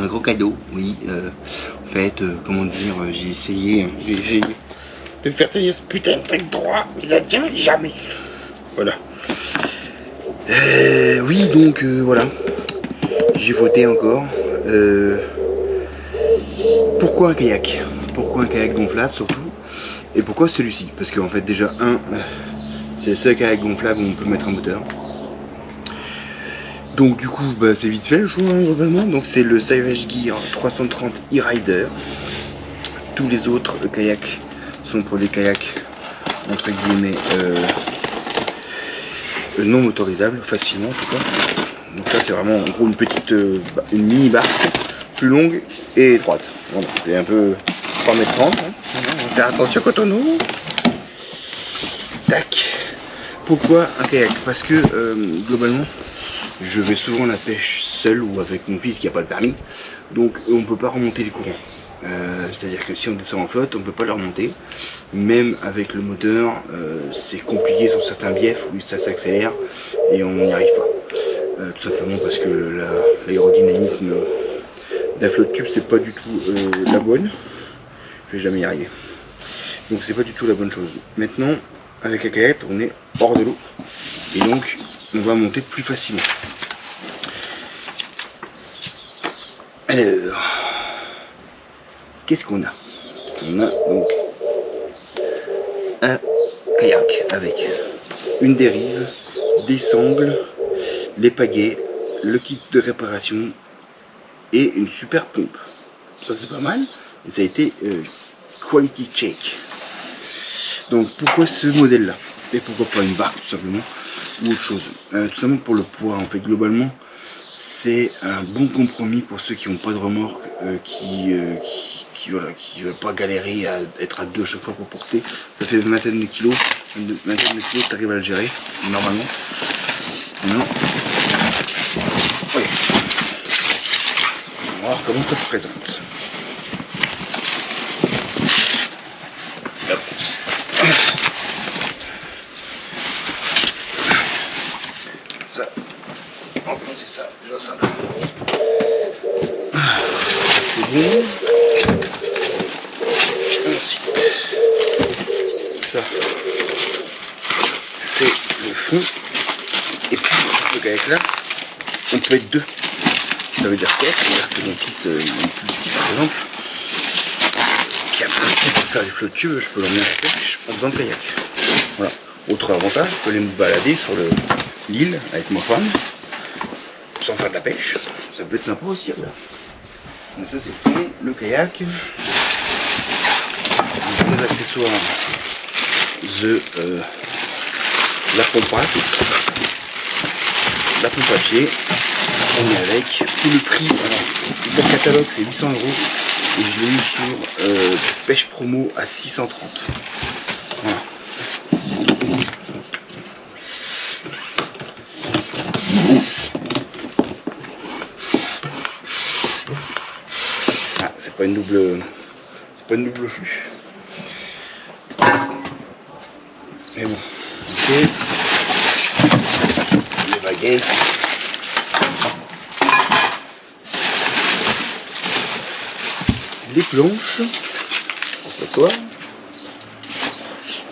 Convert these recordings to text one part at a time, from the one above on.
Un gros cadeau, oui. En fait, comment dire, j'ai essayé de faire tenir ce putain de truc droit, mais ça tient jamais. Voilà. Oui, donc voilà. J'ai voté encore. Pourquoi un kayak? Pourquoi un kayak gonflable surtout? Et pourquoi celui-ci? Parce qu'en fait déjà c'est le seul kayak gonflable où on peut mettre un moteur. Donc du coup bah, c'est vite fait le choix hein, globalement. Donc c'est le Savage Gear 330 E-Rider. Tous les autres kayaks sont pour des kayaks entre guillemets non motorisables, facilement en tout cas. Donc là c'est vraiment en gros une mini barque plus longue et étroite. Voilà, c'est un peu 3,30 m. Hein. On va faire attention quand on ouvre. Tac. Pourquoi un kayak? Parce que globalement je vais souvent à la pêche seul ou avec mon fils qui n'a pas le permis. Donc on ne peut pas remonter les courants. C'est-à-dire que si on descend en flotte, on ne peut pas le remonter. Même avec le moteur, c'est compliqué sur certains biefs où ça s'accélère et on n'y arrive pas. Tout simplement parce que l'aérodynamisme d'un flotte tube c'est pas du tout la bonne. Je vais jamais y arriver. Donc c'est pas du tout la bonne chose. Maintenant, avec la kayak, on est hors de l'eau et donc on va monter plus facilement. Alors, qu'est-ce qu'on a? On a donc un kayak avec une dérive, des sangles, les pagaies, le kit de réparation et une super pompe. Ça c'est pas mal et ça a été quality check. Donc pourquoi ce modèle là et pourquoi pas une barque tout simplement ou autre chose? Tout simplement pour le poids en fait. Globalement c'est un bon compromis pour ceux qui n'ont pas de remorque, qui veulent pas galérer à être à deux à chaque fois pour porter. Ça fait une vingtaine de kilos, tu arrives à le gérer normalement. Non. Oui. On va voir comment ça se présente. Hop. Ça. Oh, c'est ça, déjà ça. C'est bon. Ensuite, ça, c'est le fond. Et puis, ce kayak là, on peut être deux. Ça veut dire quoi? Ça veut dire que mon fils est plus petit par exemple. Qui a un peu pour faire des flottes tubes, je peux l'emmener à la pêche en faisant le kayak. Voilà. Autre avantage, je peux aller me balader sur l'île avec ma femme sans faire de la pêche. Ça peut être sympa aussi, regarde. Donc ça c'est le fond, le kayak. Les accessoires, la pompasse, la pompe à pied. On est avec tout le prix. Alors, le catalogue c'est 800 € et je l'ai eu sur pêche promo à 630. Voilà. Ah, c'est pas une double flux. Mais bon, ok. Les baguettes. Des planches pour s'asseoir.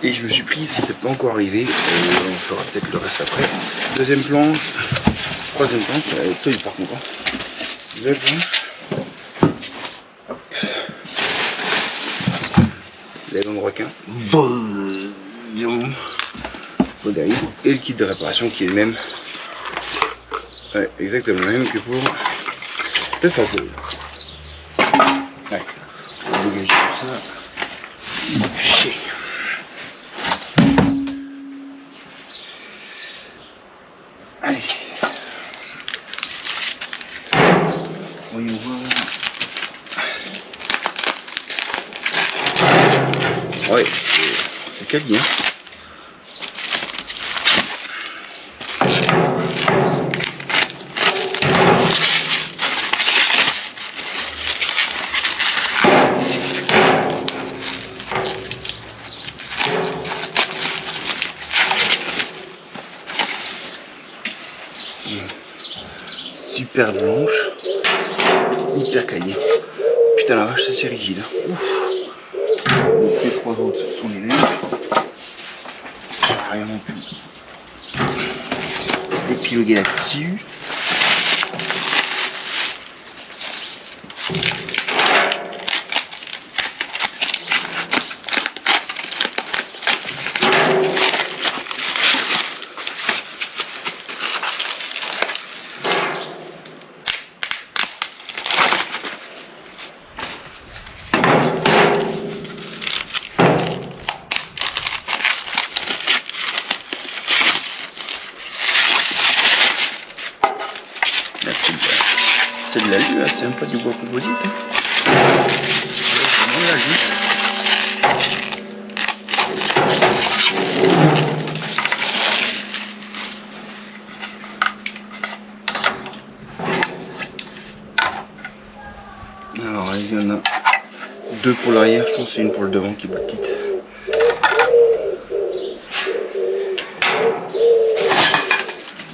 Et je me suis pris, si c'est pas encore arrivé, on fera peut-être le reste après. Deuxième planche, troisième planche, ça va être solide par contre. Deuxième planche. Hop. L'aileron de requin. Et le kit de réparation qui est le même. Ouais, exactement le même que pour le Fazol. Ouais. On va dégager tout ça. Chier. Allez. Voyons voir. Ouais, c'est quali, hein. Super blanche, super quali. Putain la vache, c'est rigide. Ouf. Donc, les 3 autres sont les mêmes. Rien non plus. Épiloguer là-dessus. C'est de l'alu, c'est même pas du bois composite. C'est vraiment de l'alu. Alors il y en a 2 pour l'arrière, je pense que c'est une pour le devant qui est plus petite.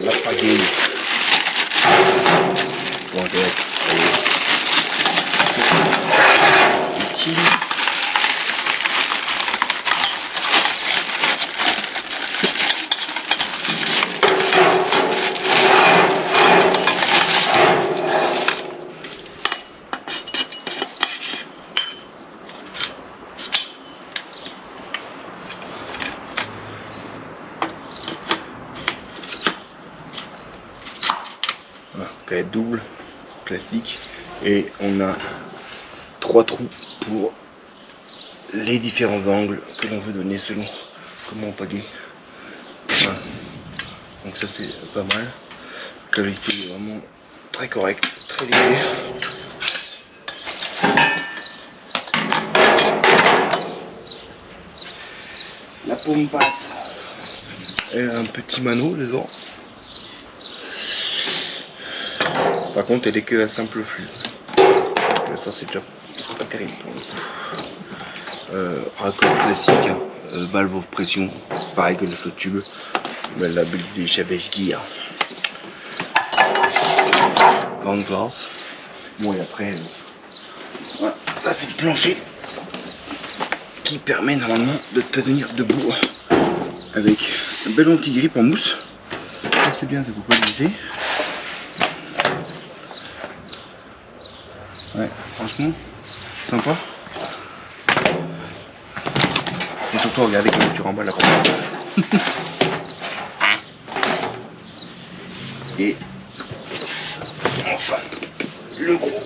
La pagaie. Bon, utile. Voilà, cahier double classique, et on a 3 trous pour les différents angles que l'on veut donner selon comment on pagaie. Voilà. Donc ça c'est pas mal. La qualité est vraiment très correcte, très léger. La paume passe. Elle a un petit manot dedans. Par contre, elle est que à simple flux. Ça, c'est déjà pas terrible pour le coup. Raccord classique, hein. Valve off pression, pareil que le flotte tube, mais labellisé Chavez Gear. Grande classe. Bon, et après, voilà. Ça, c'est le plancher qui permet normalement de te tenir debout avec un bel anti-grippe en mousse. Ça, c'est bien, ça peut pas glisser. Ouais, franchement, sympa. Et surtout, regardez comment tu remballes la commande. Et enfin, le gros.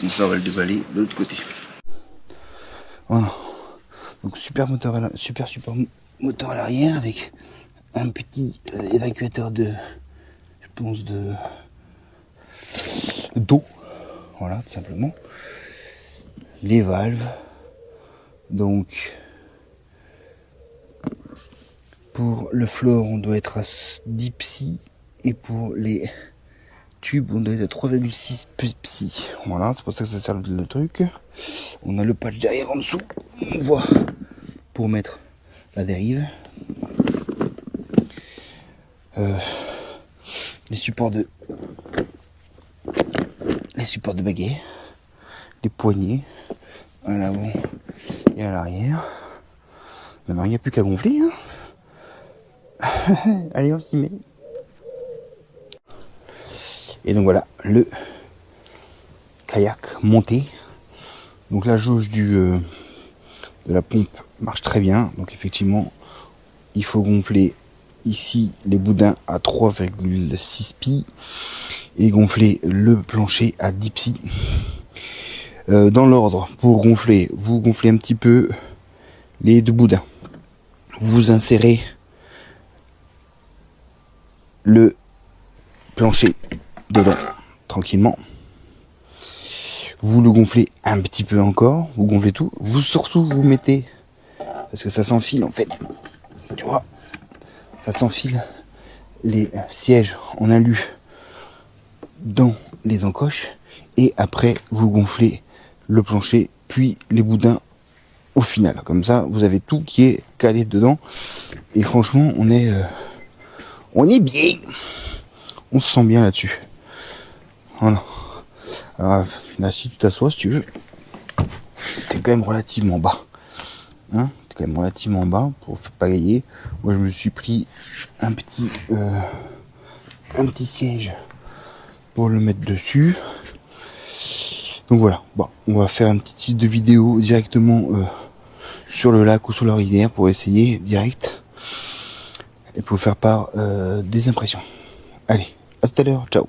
Donc ça, on va le déballer de l'autre côté. Voilà. Donc super moteur super moteur à l'arrière avec un petit évacuateur de, je pense, d'eau, voilà, tout simplement. Les valves, donc pour le floor on doit être à 10 psi, et pour les tubes on doit être à 3,6 psi. Voilà, c'est pour ça que ça sert le truc. On a le patch derrière en dessous, on voit, pour mettre la dérive. Les supports de baguet, les poignées à l'avant et à l'arrière. Maintenant il n'y a plus qu'à gonfler, hein. Allez, on s'y met. Et donc voilà le kayak monté. Donc la jauge de la pompe marche très bien. Donc effectivement il faut gonfler ici les boudins à 3,6 pi et gonfler le plancher à 10 psi. Dans l'ordre, pour gonfler, vous gonflez un petit peu les 2 boudins. Vous insérez le plancher dedans tranquillement. Vous le gonflez un petit peu encore, vous gonflez tout. Vous surtout vous mettez, parce que ça s'enfile en fait, tu vois, ça s'enfile les sièges en alu dans les encoches, et après vous gonflez le plancher puis les boudins au final. Comme ça vous avez tout qui est calé dedans, et franchement on est bien, on se sent bien là-dessus. Voilà, Alors là, si tu t'assois, si tu veux, t'es quand même relativement bas. Hein, t'es quand même relativement bas pour pagayer. Moi, je me suis pris un petit siège pour le mettre dessus. Donc voilà, bon, on va faire un petit type de vidéo directement sur le lac ou sur la rivière pour essayer direct et pour faire part des impressions. Allez, à tout à l'heure, ciao.